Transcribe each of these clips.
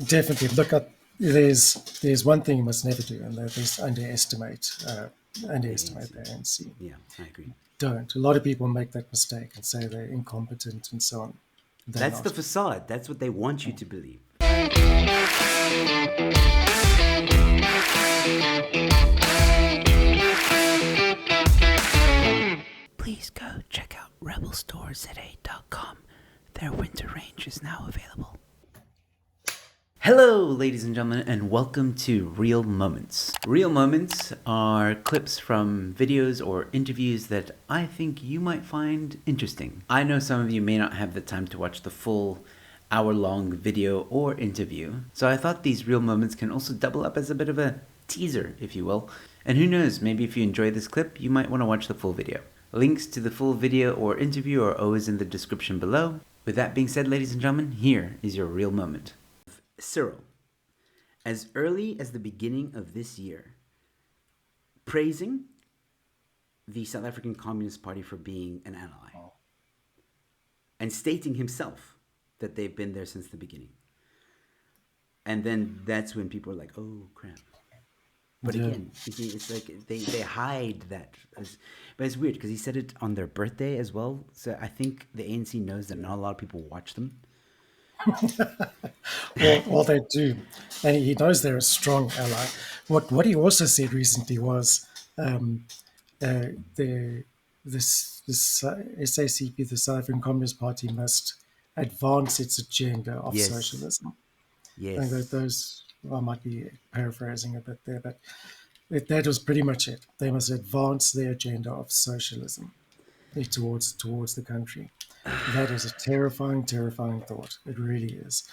Definitely look up. There's one thing you must never do, and that is The underestimate ANC. the ANC. Yeah, I agree. Don't. A lot of people make that mistake and say they're incompetent and so on. They're That's the not. facade. That's what they want you to believe. Please go check out rebelstoreZA.com. Their winter range is now available. Hello, ladies and gentlemen, and welcome to Real Moments. Real Moments are clips from videos or interviews that I think you might find interesting. I know some of you may not have the time to watch the full hour-long video or interview, so I thought these Real Moments can also double up as a bit of a teaser, if you will. And who knows, maybe if you enjoy this clip, you might want to watch the full video. Links to the full video or interview are always in the description below. With that being said, ladies and gentlemen, here is your real moment. Cyril, as early as the beginning of this year, praising the South African Communist Party for being an ally and stating himself that they've been there since the beginning. And then that's when people are like, oh, crap. But again, you see, it's like they hide that. But it's weird because he said it on their birthday as well. So I think the ANC knows that not a lot of people watch them. Well, they do, and he knows they're a strong ally. What he also said recently was the this SACP, the South African Communist Party, must advance its agenda of Yes. socialism. I Yes. think that I might be paraphrasing a bit there, but that was pretty much it. They must advance their agenda of socialism towards the country. That is a terrifying, terrifying thought. It really is.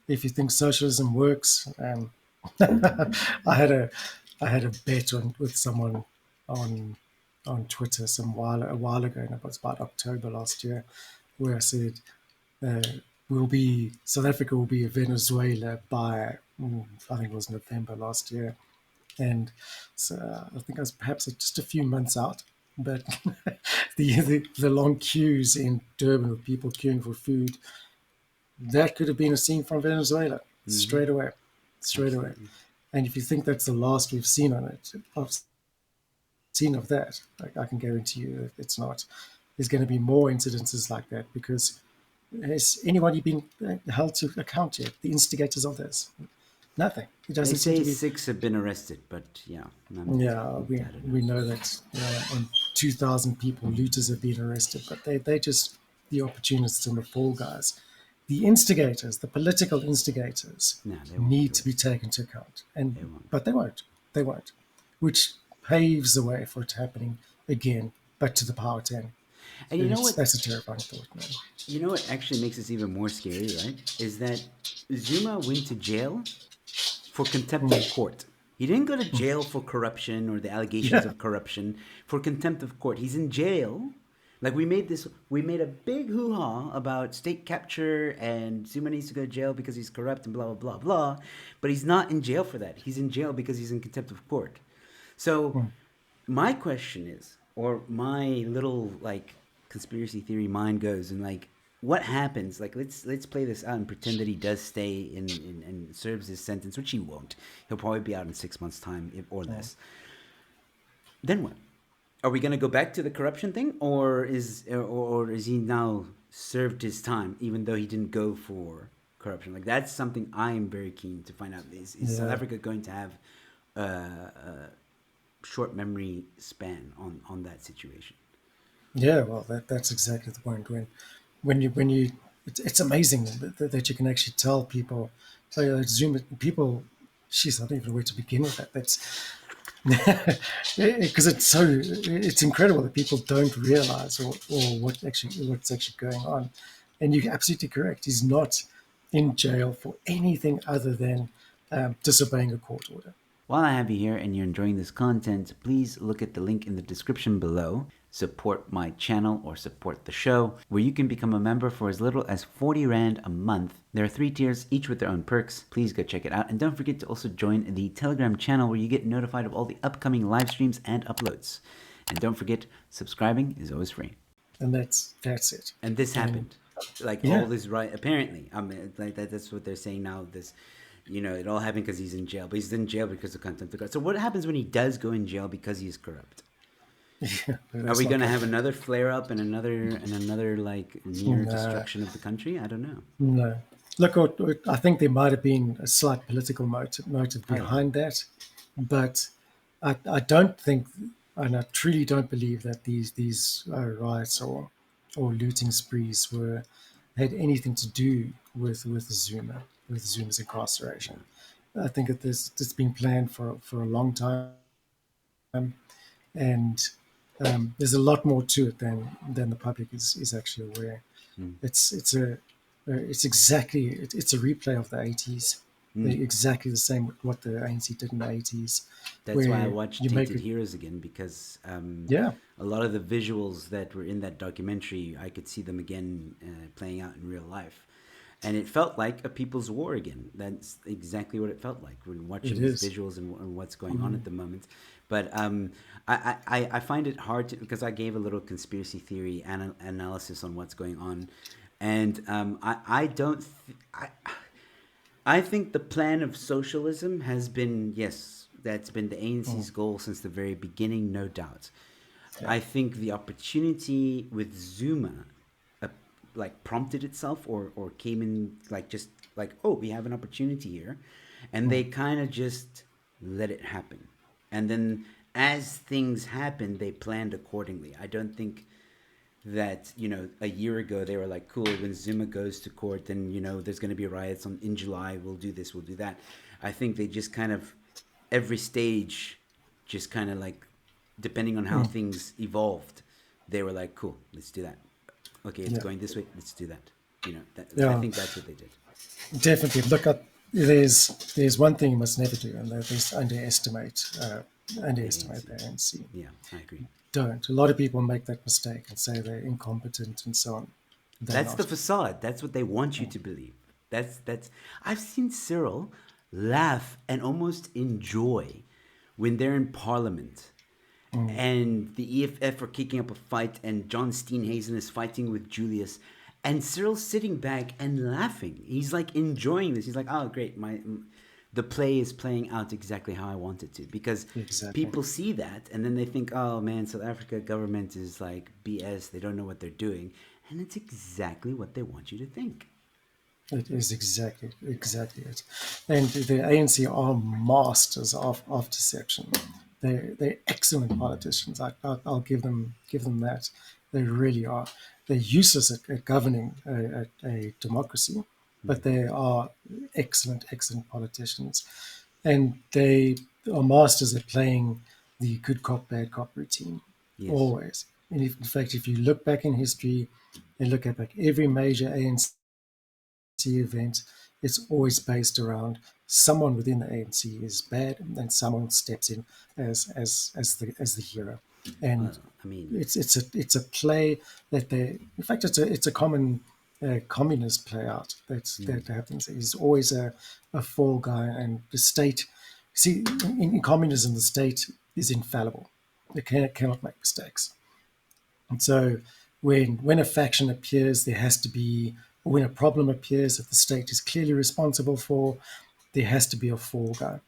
If you think socialism works, I had a bet with someone on Twitter a while ago, and it was about October last year, where I said uh, South Africa will be a Venezuela by I think it was November last year, and so I think I was perhaps just a few months out. But the long queues in Durban with people queuing for food, that could have been a scene from Venezuela straight away, straight away. Absolutely. And if you think that's the last we've seen of that, I can guarantee you that it's not. There's going to be more incidences like that because has anybody been held to account yet? The instigators of this, nothing. It They doesn't seem say to be. 6 have been arrested, but yeah, none Yeah, looked at it. we know that on 2,000 people, looters have been arrested, but they just the opportunists and the fall guys. The instigators, the political instigators, No, they won't need do to be it. taken into account, They won't. but they won't. They won't, which paves the way for it happening again. Back to the power 10. And you know what? That's a terrifying thought, man. You know what actually makes this even more scary, right? Is that Zuma went to jail for contempt of court. He didn't go to jail for corruption or the allegations Yeah. of corruption. For contempt of court, he's in jail. Like we made a big hoo-ha about state capture and Zuma needs to go to jail because he's corrupt and blah blah blah blah. But he's not in jail for that. He's in jail because he's in contempt of court. So my question is, or my little like conspiracy theory mind goes, and like what happens, like let's play this out and pretend that he does stay in and serves his sentence, which he won't. He'll probably be out in 6 months time or less. Then what? Are we going to go back to the corruption thing, or is he now served his time even though he didn't go for corruption? Like that's something I am very keen to find out. Is South Africa going to have a short memory span on that situation? Yeah, well, that's exactly the point. When you, it's amazing that you can actually tell people, Zoom people. Jeez, I don't even know where to begin with that. That's because it's incredible that people don't realize or what's actually going on. And you're absolutely correct. He's not in jail for anything other than disobeying a court order. While I have you here and you're enjoying this content, please look at the link in the description below. Support my channel or support the show, where you can become a member for as little as 40 Rand a month. There are 3 tiers, each with their own perks. Please go check it out. And don't forget to also join the Telegram channel where you get notified of all the upcoming live streams and uploads. And don't forget, subscribing is always free. And that's it. And this happened. Like Yeah. all this right apparently. I mean like that's what they're saying now. It all happened because he's in jail, but he's in jail because of contempt of God. So what happens when he does go in jail because he's corrupt? Yeah, Are let's we not going to go have there. another flare up and another like near No, destruction of the country? I don't know. no. Look, I think there might have been a slight political motive Oh yeah. behind that, but I don't think, and I truly don't believe that these riots or looting sprees were had anything to do with with Zuma's incarceration. I think that it's been planned for a long time, and there's a lot more to it than the public is actually aware. Mm. It's exactly it's a replay of the 80s. Mm. They're exactly the same with what the ANC did in the 80s, That's why I where watched you make Tainted it. Heroes again because Yeah, a lot of the visuals that were in that documentary, I could see them again playing out in real life. And it felt like a people's war again. That's exactly what it felt like when it watching these is. visuals and what's going on at the moment. But I find it hard to, because I gave a little conspiracy theory analysis on what's going on. And I don't, I think the plan of socialism has been, yes, that's been the ANC's goal since the very beginning, no doubt. Yeah. I think the opportunity with Zuma, uh, like prompted itself or came in like just like, oh, we have an opportunity here, and they kind of just let it happen, and then as things happened, they planned accordingly. I don't think that a year ago they were like, cool, when Zuma goes to court, then there's going to be riots in July, we'll do this, we'll do that. I think they just kind of every stage just kind of like, depending on how Mm, things evolved, they were like, cool, let's do that. Okay, it's yeah, going this way, let's do that. I yeah, think that's what they did. definitely. Look at there's one thing you must never do, and that is The underestimate ANC. the ANC. Yeah, I agree. Don't. A lot of people make that mistake and say they're incompetent and so on. They're That's the not. facade. That's what they want you to believe. That's I've seen Cyril laugh and almost enjoy when they're in parliament and the EFF are kicking up a fight and John Steenhuisen is fighting with Julius and Cyril's sitting back and laughing. He's like enjoying this. He's like, "Oh, great. The play is playing out exactly how I want it to," because Exactly. people see that and then they think, "Oh man, South Africa government is like BS. They don't know what they're doing." And it's exactly what they want you to think. It is exactly it. And the ANC are masters of deception. They're excellent politicians. I'll give them that. They really are. They're useless at governing a democracy, but they are excellent politicians, and they are masters at playing the good cop bad cop routine Yes. always. And in fact, if you look back in history and look at like every major ANC event, it's always based around someone within the ANC is bad, and someone steps in as the hero. And Well, I mean, it's a play that they. In fact, it's a common communist play out that happens. He's always a fall guy, and the state. See, in communism, the state is infallible. It cannot make mistakes. And so when a faction appears, there has to be, or when a problem appears that the state is clearly responsible for, there has to be a fall guy.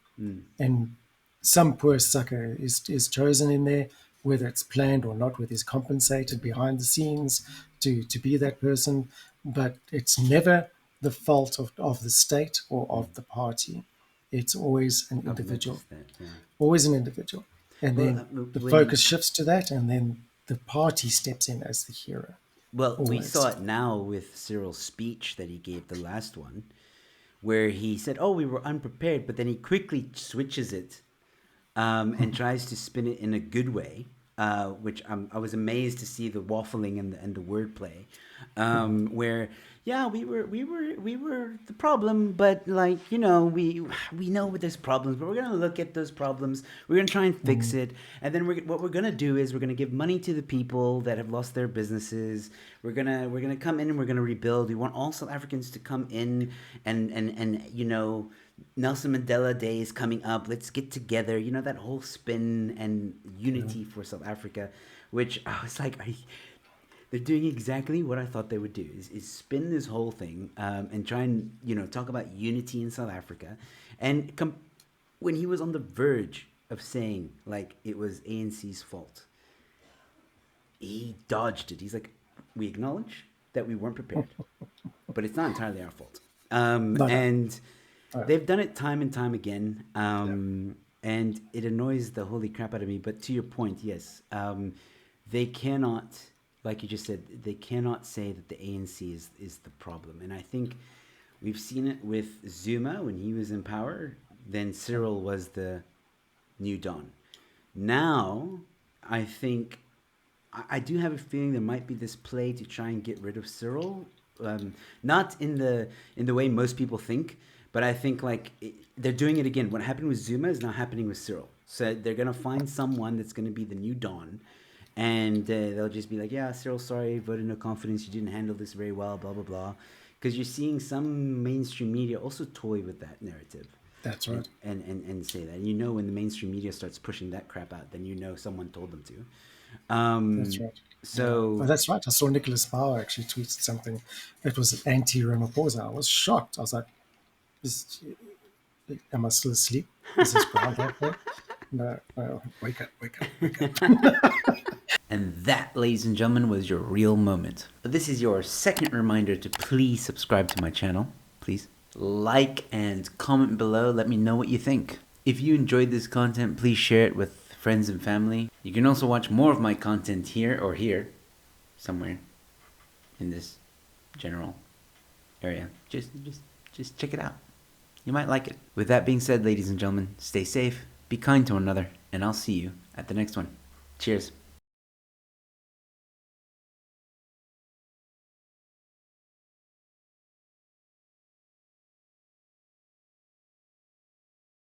And some poor sucker is chosen in there, whether it's planned or not, whether he's compensated behind the scenes to be that person. But it's never the fault of the state or of the party. It's always an I've individual, noticed that. Yeah. always an individual. And Well, then the when focus shifts to that, and then the party steps in as the hero, we saw always. it now with Cyril's speech that he gave, the last one, where he said, "Oh, we were unprepared," but then he quickly switches it and tries to spin it in a good way, which I was amazed to see the waffling and the wordplay, where yeah, we were the problem, but like we know there's problems, but we're gonna look at those problems, we're gonna try and fix it, and then what we're gonna do is we're gonna give money to the people that have lost their businesses. We're gonna come in and we're gonna rebuild. We want all South Africans to come in and Nelson Mandela Day is coming up. Let's get together. That whole spin and unity for South Africa, which I was like, They're doing exactly what I thought they would do: is spin this whole thing and try and talk about unity in South Africa, and when he was on the verge of saying like it was ANC's fault, he dodged it. He's like, we acknowledge that we weren't prepared, but it's not entirely our fault. No, no. And Uh, they've done it time and time again, yeah. and it annoys the holy crap out of me. But to your point, yes, they cannot, like you just said, they cannot say that the ANC is the problem. And I think we've seen it with Zuma when he was in power. Then Cyril was the new Don. Now, I think I do have a feeling there might be this play to try and get rid of Cyril, not in the way most people think, but I think like they're doing it again. What happened with Zuma is now happening with Cyril. So they're gonna find someone that's gonna be the new Don, and they'll just be like, "Yeah, Cyril, sorry, voted no confidence. You didn't handle this very well, blah blah blah," because you're seeing some mainstream media also toy with that narrative. That's And, right. and say that. And when the mainstream media starts pushing that crap out, then someone told them to. That's right. Yeah. So But that's right. I saw Nicholas Bauer actually tweeted something that was anti Ramaphosa. I was shocked. I was like, is, am I still asleep? Is this Groundhog Day? No, no, wake up, wake up, wake up. And that, ladies and gentlemen, was your real moment. This is your second reminder to please subscribe to my channel. Please like and comment below. Let me know what you think. If you enjoyed this content, please share it with friends and family. You can also watch more of my content here or here, somewhere in this general area. Just check it out. You might like it. With that being said, ladies and gentlemen, stay safe, be kind to one another, and I'll see you at the next one. Cheers.